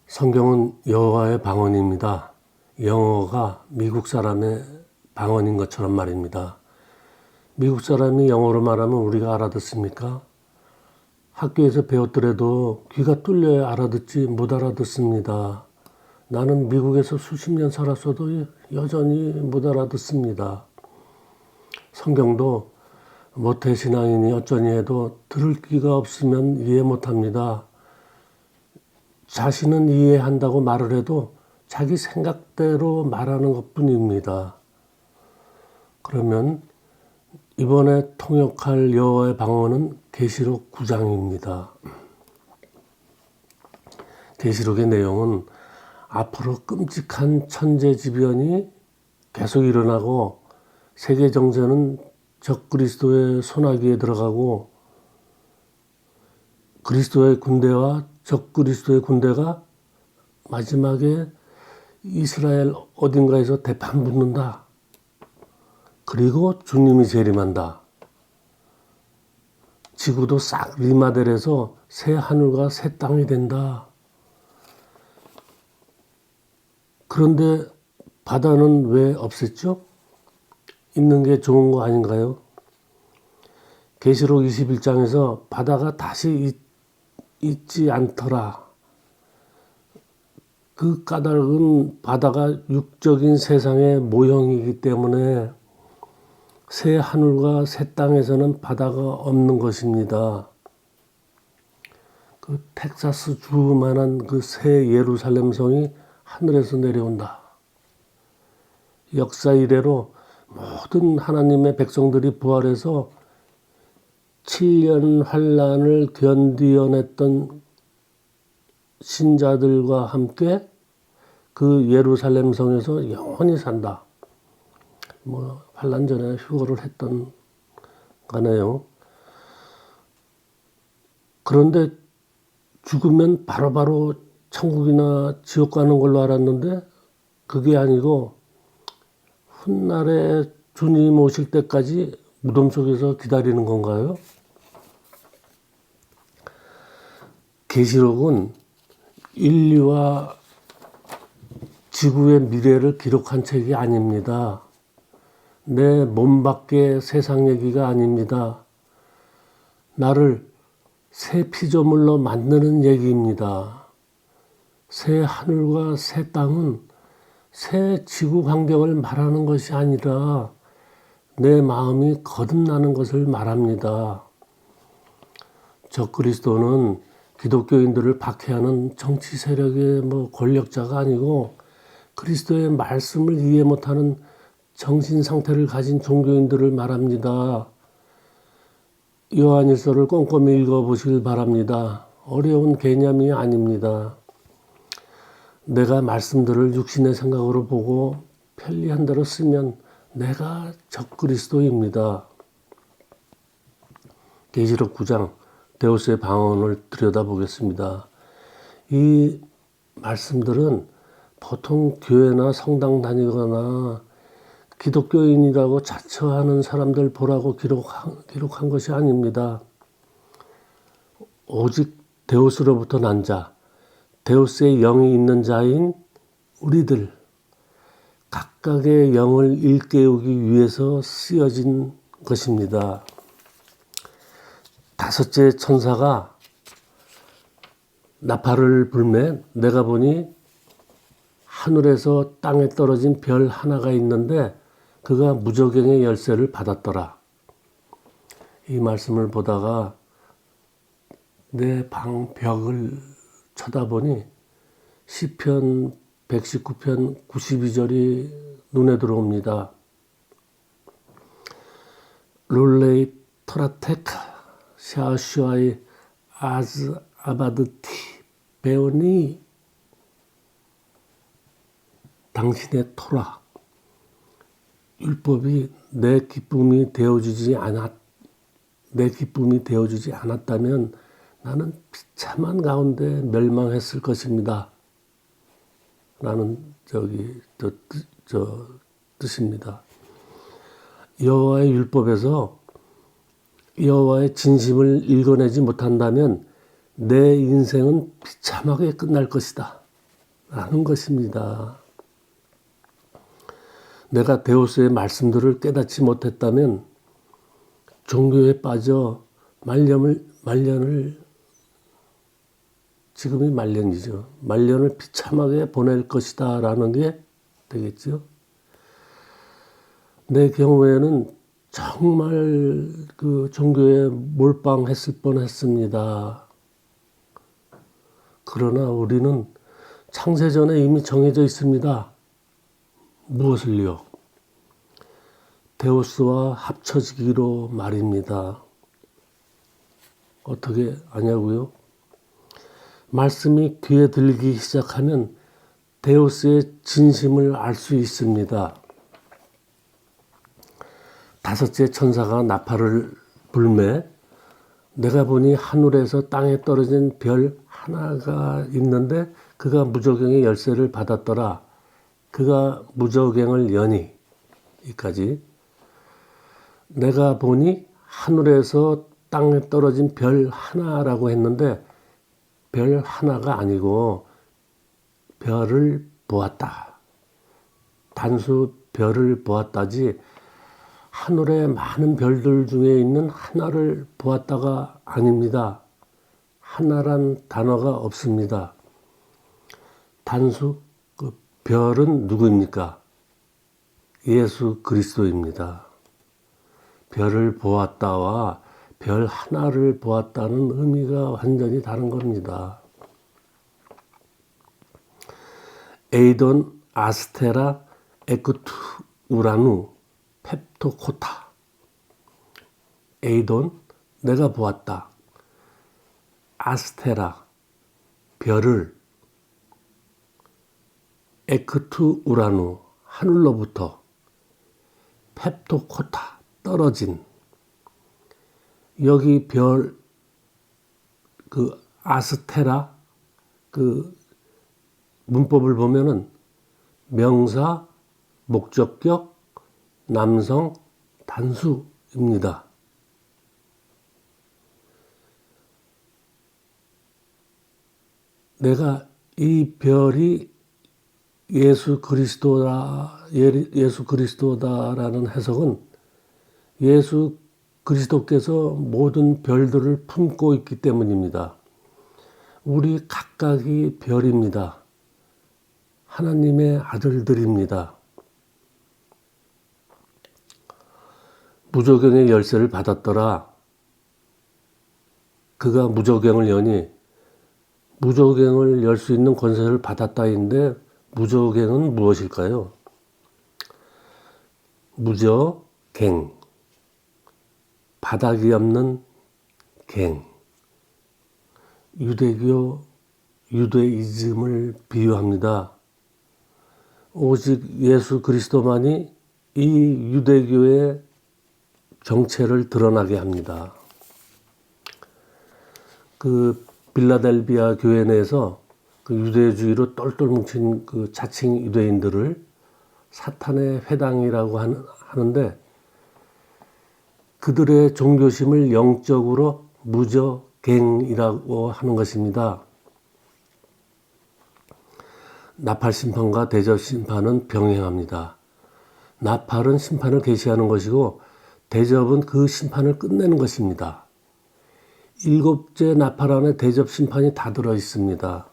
성경은 여호와의 방언입니다. 영어가 미국 사람의 방언인 것처럼 말입니다. 미국 사람이 영어로 말하면 우리가 알아듣습니까? 학교에서 배웠더라도 귀가 뚫려야 알아듣지 못 알아듣습니다. 나는 미국에서 수십 년 살았어도 여전히 못 알아듣습니다. 성경도 모태신앙이니 어쩌니 해도 들을 귀가 없으면 이해 못합니다. 자신은 이해한다고 말을 해도 자기 생각대로 말하는 것뿐입니다. 그러면 이번에 통역할 여호와의 방언은 계시록 9장입니다. 계시록의 내용은 앞으로 끔찍한 천재지변이 계속 일어나고 세계 정세는 적그리스도의 손아귀에 들어가고 그리스도의 군대와 적그리스도의 군대가 마지막에 이스라엘 어딘가에서 대판 붙는다. 그리고 주님이 재림한다. 지구도 싹 리마델해서 새 하늘과 새 땅이 된다. 그런데 바다는 왜 없앴죠? 있는 게 좋은 거 아닌가요? 계시록 21장에서 바다가 다시 있지 않더라. 그 까닭은 바다가 육적인 세상의 모형이기 때문에 새 하늘과 새 땅에서는 바다가 없는 것입니다. 그 텍사스 주만한 그 새 예루살렘 성이 하늘에서 내려온다. 역사 이래로 모든 하나님의 백성들이 부활해서 7년 환란을 견디어냈던 신자들과 함께 그 예루살렘 성에서 영원히 산다. 환란 전에 휴거를 했던 거네요. 그런데 죽으면 바로바로 천국이나 지옥 가는 걸로 알았는데 그게 아니고 훗날에 주님 오실 때까지 무덤 속에서 기다리는 건가요? 계시록은 인류와 지구의 미래를 기록한 책이 아닙니다. 내 몸 밖의 세상 얘기가 아닙니다. 나를 새 피조물로 만드는 얘기입니다. 새 하늘과 새 땅은 새 지구 환경을 말하는 것이 아니라 내 마음이 거듭나는 것을 말합니다. 적그리스도는 기독교인들을 박해하는 정치 세력의 권력자가 아니고 그리스도의 말씀을 이해 못하는 정신 상태를 가진 종교인들을 말합니다. 요한일서를 꼼꼼히 읽어보시길 바랍니다. 어려운 개념이 아닙니다. 내가 말씀들을 육신의 생각으로 보고 편리한 대로 쓰면 내가 적그리스도입니다. 계시록 9장 데우스의 방언을 들여다보겠습니다. 이 말씀들은 보통 교회나 성당 다니거나 기독교인이라고 자처하는 사람들 보라고 기록한 것이 아닙니다. 오직 데우스로부터 난 자, 데우스의 영이 있는 자인 우리들, 각각의 영을 일깨우기 위해서 쓰여진 것입니다. 다섯째 천사가 나팔을 불매 내가 보니 하늘에서 땅에 떨어진 별 하나가 있는데 그가 무저갱의 열쇠를 받았더라. 이 말씀을 보다가 내 방 벽을 쳐다보니 시편 119편 92절이 눈에 들어옵니다. 롤레이 토라테카 샤슈아이 아즈 아바드티 베오니 당신의 토라 율법이 내 기쁨이 되어주지 않았다면 나는 비참한 가운데 멸망했을 것입니다. 라는 뜻입니다. 여호와의 율법에서 여호와의 진심을 읽어내지 못한다면 내 인생은 비참하게 끝날 것이다. 라는 것입니다. 내가 데오스의 말씀들을 깨닫지 못했다면 종교에 빠져 말년을 지금이 말년이죠. 말년을 비참하게 보낼 것이다 라는 게 되겠죠. 내 경우에는 정말 그 종교에 몰빵했을 뻔했습니다. 그러나 우리는 창세전에 이미 정해져 있습니다. 무엇을요? 데오스와 합쳐지기로 말입니다. 어떻게 아냐고요? 말씀이 귀에 들리기 시작하면 데오스의 진심을 알 수 있습니다. 다섯째 천사가 나팔을 불매 내가 보니 하늘에서 땅에 떨어진 별 하나가 있는데 그가 무저갱의 열쇠를 받았더라. 그가 무저갱을 여니 이까지 내가 보니 하늘에서 땅에 떨어진 별 하나라고 했는데 별 하나가 아니고 별을 보았다. 단수 별을 보았다지 하늘의 많은 별들 중에 있는 하나를 보았다가 아닙니다. 하나란 단어가 없습니다. 단수 그 별은 누구입니까? 예수 그리스도입니다. 별을 보았다와 별 하나를 보았다는 의미가 완전히 다른 겁니다. 에이돈, 아스테라, 에크투, 우라누, 펩토코타. 에이돈, 내가 보았다. 아스테라, 별을. 에크투, 우라누, 하늘로부터. 펩토코타, 떨어진. 여기 별, 그 아스테라, 그 문법을 보면은 명사, 목적격, 남성, 단수입니다. 내가 이 별이 예수 그리스도다라는 해석은 예수 그리스도께서 모든 별들을 품고 있기 때문입니다. 우리 각각이 별입니다. 하나님의 아들들입니다. 무저갱의 열쇠를 받았더라. 그가 무저갱을 여니 무저갱을 열 수 있는 권세를 받았다인데 무저갱은 무엇일까요? 무저갱, 바닥이 없는 갱, 유대이즘을 비유합니다. 오직 예수 그리스도만이 이 유대교의 정체를 드러나게 합니다. 그 빌라델비아 교회 내에서 그 유대주의로 똘똘 뭉친 그 자칭 유대인들을 사탄의 회당이라고 하는데 그들의 종교심을 영적으로 무저갱이라고 하는 것입니다. 나팔 심판과 대접 심판은 병행합니다. 나팔은 심판을 계시하는 것이고 대접은 그 심판을 끝내는 것입니다. 7째 나팔 안에 대접 심판이 다 들어 있습니다.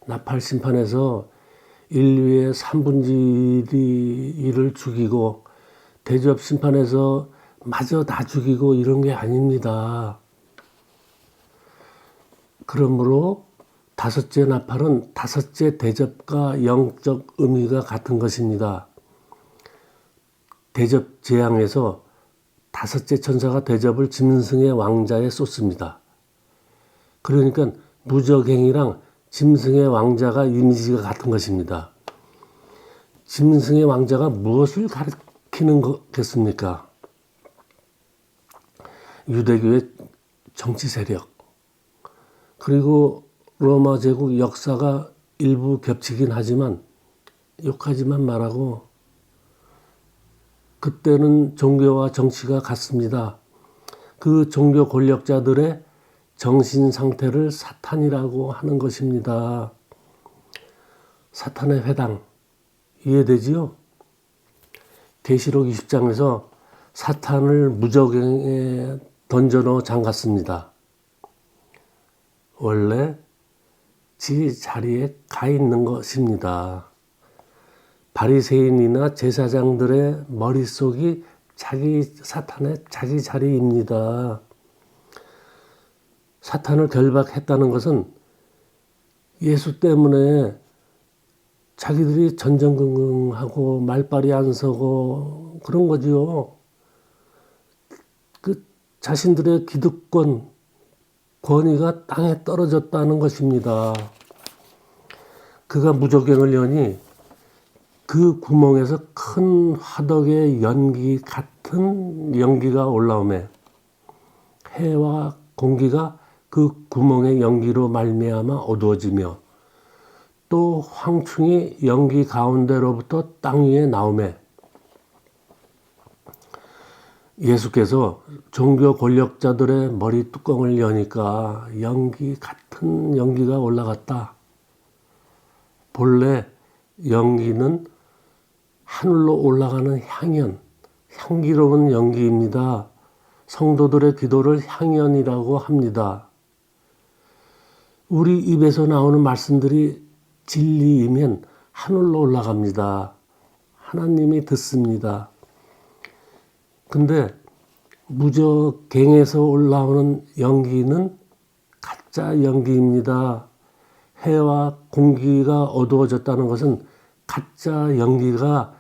나팔 심판에서 인류의 3분의 1을 죽이고 대접 심판에서 마저 다 죽이고 이런 게 아닙니다. 그러므로 5째 나팔은 5째 대접과 영적 의미가 같은 것입니다. 대접 재앙에서 5째 천사가 대접을 짐승의 왕자에 쏟습니다. 그러니까 무저갱이랑 짐승의 왕자가 이미지가 같은 것입니다. 짐승의 왕자가 무엇을 가리키는 거겠습니까? 유대교의 정치 세력, 그리고 로마 제국 역사가 일부 겹치긴 하지만 여기까지만 말하고 그때는 종교와 정치가 같습니다. 그 종교 권력자들의 정신 상태를 사탄이라고 하는 것입니다. 사탄의 회당 이해되지요? 계시록 20장에서 사탄을 무저갱에 던져넣어 잠갔습니다. 원래 지 자리에 가 있는 것입니다. 바리새인이나 제사장들의 머릿속이 사탄의 자기 자리입니다. 사탄을 결박했다는 것은 예수 때문에 자기들이 전전긍긍하고 말빨이 안 서고 그런 거지요. 그 자신들의 기득권, 권위가 땅에 떨어졌다는 것입니다. 그가 무저갱을 여니 그 구멍에서 큰 화덕의 연기 같은 연기가 올라오매 해와 공기가 그 구멍의 연기로 말미암아 어두워지며 또 황충이 연기 가운데로부터 땅 위에 나오매 예수께서 종교 권력자들의 머리 뚜껑을 여니까 연기 같은 연기가 올라갔다. 본래 연기는 하늘로 올라가는 향기로운 연기입니다. 성도들의 기도를 향연이라고 합니다. 우리 입에서 나오는 말씀들이 진리이면 하늘로 올라갑니다. 하나님이 듣습니다. 근데 무저갱에서 올라오는 연기는 가짜 연기입니다. 해와 공기가 어두워졌다는 것은 가짜 연기가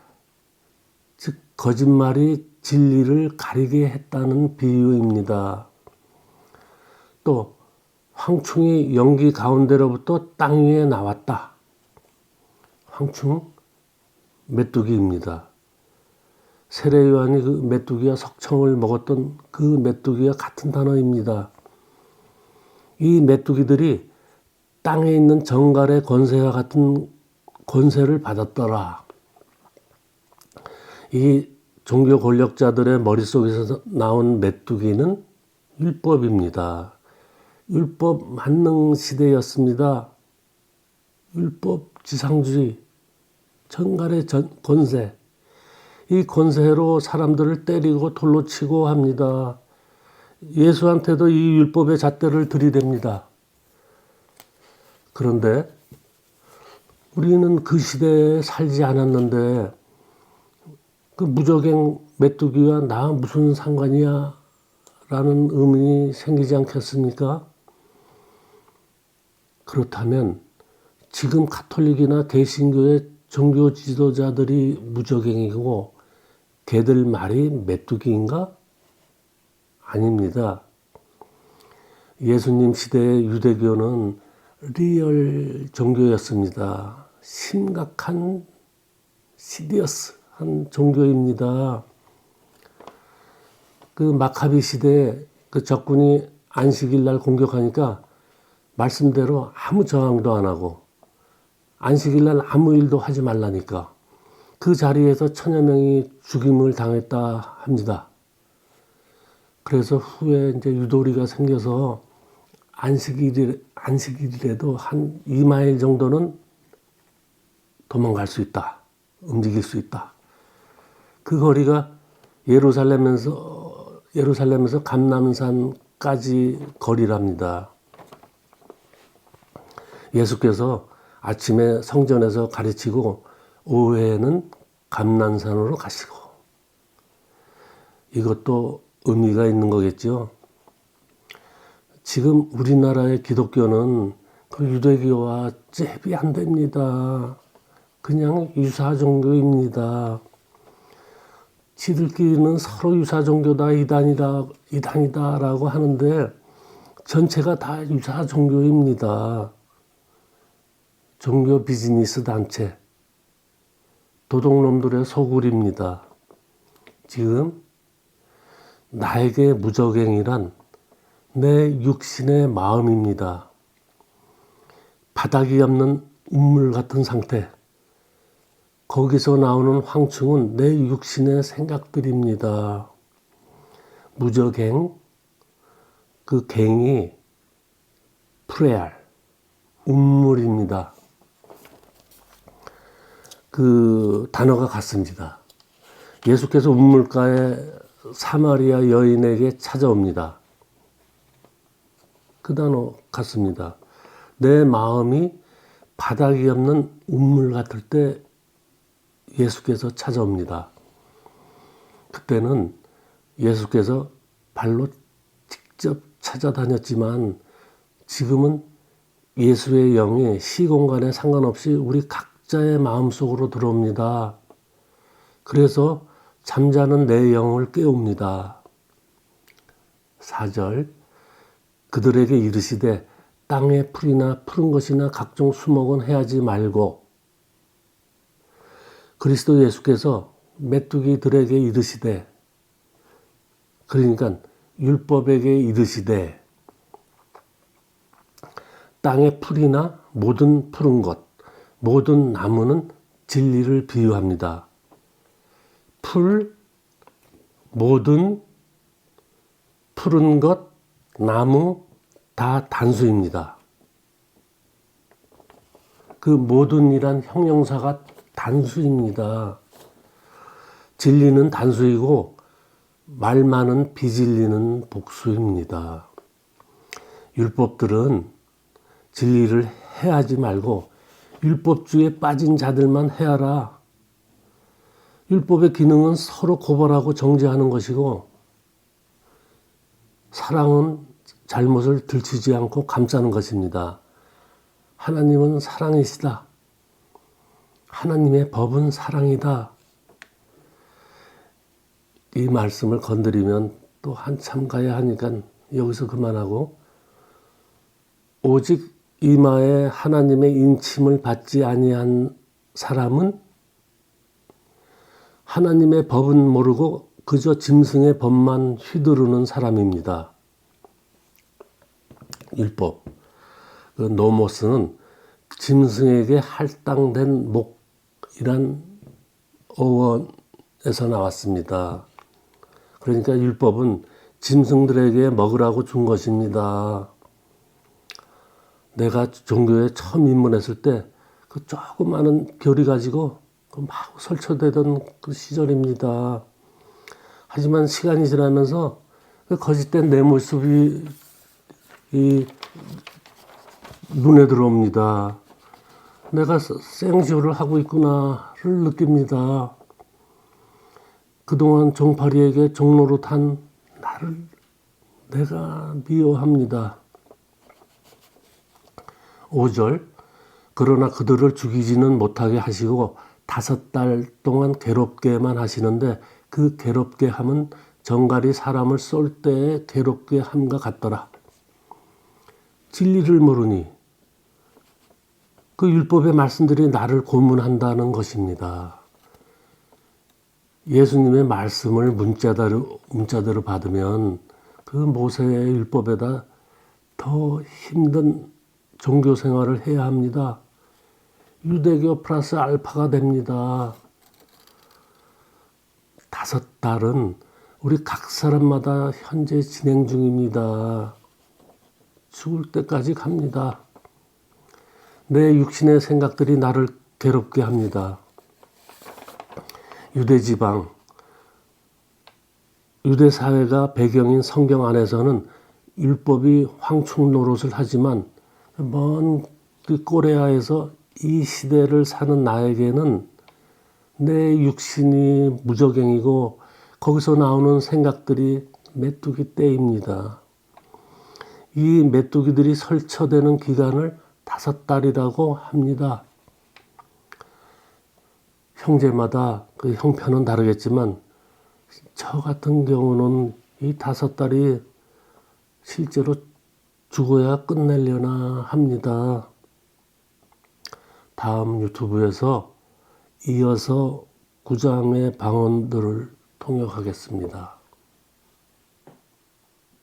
즉 거짓말이 진리를 가리게 했다는 비유입니다. 또 황충이 연기 가운데로부터 땅 위에 나왔다. 황충 메뚜기입니다. 세례 요한이 그 메뚜기와 석청을 먹었던 그 메뚜기와 같은 단어입니다. 이 메뚜기들이 땅에 있는 정갈의 권세와 같은 권세를 받았더라. 이 종교 권력자들의 머릿속에서 나온 메뚜기는 율법입니다. 율법 만능 시대였습니다. 율법 지상주의, 정갈의 권세. 이 권세로 사람들을 때리고 돌로 치고 합니다. 예수한테도 이 율법의 잣대를 들이댑니다. 그런데 우리는 그 시대에 살지 않았는데 그 무저갱 메뚜기와 나 무슨 상관이야? 라는 의문이 생기지 않겠습니까? 그렇다면 지금 가톨릭이나 개신교의 종교 지도자들이 무저갱이고 걔들 말이 메뚜기인가? 아닙니다. 예수님 시대의 유대교는 리얼 종교였습니다. 심각한 시리어스한 종교입니다. 그 마카비 시대에 그 적군이 안식일 날 공격하니까 말씀대로 아무 저항도 안 하고 안식일 날 아무 일도 하지 말라니까 그 자리에서 1000여 명이 죽임을 당했다 합니다. 그래서 후에 이제 유도리가 생겨서 안식일이라도 한 2마일 정도는 도망갈 수 있다. 움직일 수 있다. 그 거리가 예루살렘에서 감람산까지 거리랍니다. 예수께서 아침에 성전에서 가르치고 오후에는 감람산으로 가시고 이것도 의미가 있는 거겠죠. 지금 우리나라의 기독교는 그 유대교와 잽이 안 됩니다. 그냥 유사 종교입니다. 지들끼리는 서로 유사 종교다, 이단이다라고 하는데 전체가 다 유사 종교입니다. 종교 비즈니스 단체, 도둑놈들의 소굴입니다. 지금 나에게 무저갱이란 내 육신의 마음입니다. 바닥이 없는 우물 같은 상태. 거기서 나오는 황충은 내 육신의 생각들입니다. 무저갱, 그 갱이 프레알, 운물입니다. 그 단어가 같습니다. 예수께서 우물가에 사마리아 여인에게 찾아옵니다. 그 단어 같습니다. 내 마음이 바닥이 없는 우물 같을 때 예수께서 찾아옵니다. 그때는 예수께서 발로 직접 찾아다녔지만 지금은 예수의 영이 시공간에 상관없이 우리 각자의 마음속으로 들어옵니다. 그래서 잠자는 내 영을 깨웁니다. 4절 그들에게 이르시되 땅에 풀이나 푸른 것이나 각종 수목은 해하지 말고 그리스도 예수께서 메뚜기들에게 이르시되 그러니까 율법에게 이르시되 땅의 풀이나 모든 푸른 것, 모든 나무는 진리를 비유합니다. 풀, 모든 푸른 것, 나무 다 단수입니다. 그 모든이란 형용사가 단수입니다. 진리는 단수이고 말 많은 비진리는 복수입니다. 율법들은 진리를 해하지 말고 율법주의에 빠진 자들만 해하라. 율법의 기능은 서로 고발하고 정죄하는 것이고 사랑은 잘못을 들추지 않고 감싸는 것입니다. 하나님은 사랑이시다. 하나님의 법은 사랑이다. 이 말씀을 건드리면 또 한참 가야 하니까 여기서 그만하고 오직 이마에 하나님의 인침을 받지 아니한 사람은 하나님의 법은 모르고 그저 짐승의 법만 휘두르는 사람입니다. 율법. 그 노모스는 짐승에게 할당된 목이란 어원에서 나왔습니다. 그러니까 율법은 짐승들에게 먹으라고 준 것입니다. 내가 종교에 처음 입문했을 때 그 조그마한 교리 가지고 막 설쳐대던 그 시절입니다. 하지만 시간이 지나면서 그 거짓된 내 모습이 눈에 들어옵니다. 내가 생쇼를 하고 있구나를 느낍니다. 그동안 종파리에게 종로로 탄 나를 내가 미워합니다. 5절 그러나 그들을 죽이지는 못하게 하시고 5달 동안 괴롭게만 하시는데 그 괴롭게 함은 정갈이 사람을 쏠 때에 괴롭게 함과 같더라. 진리를 모르니 그 율법의 말씀들이 나를 고문한다는 것입니다. 예수님의 말씀을 문자대로 받으면 그 모세의 율법에다 더 힘든 종교 생활을 해야 합니다. 유대교 플러스 알파가 됩니다. 5달은 우리 각 사람마다 현재 진행 중입니다. 죽을 때까지 갑니다. 내 육신의 생각들이 나를 괴롭게 합니다. 유대지방, 유대사회가 배경인 성경 안에서는 율법이 황충 노릇을 하지만 먼 꼬레아에서 이 시대를 사는 나에게는 내 육신이 무저갱이고 거기서 나오는 생각들이 메뚜기 떼입니다. 이 메뚜기들이 설쳐되는 기간을 5달이라고 합니다. 형제마다 그 형편은 다르겠지만 저 같은 경우는 이 5달이 실제로 죽어야 끝내려나 합니다. 다음 유튜브에서 이어서 9장의 방언들을 통역하겠습니다.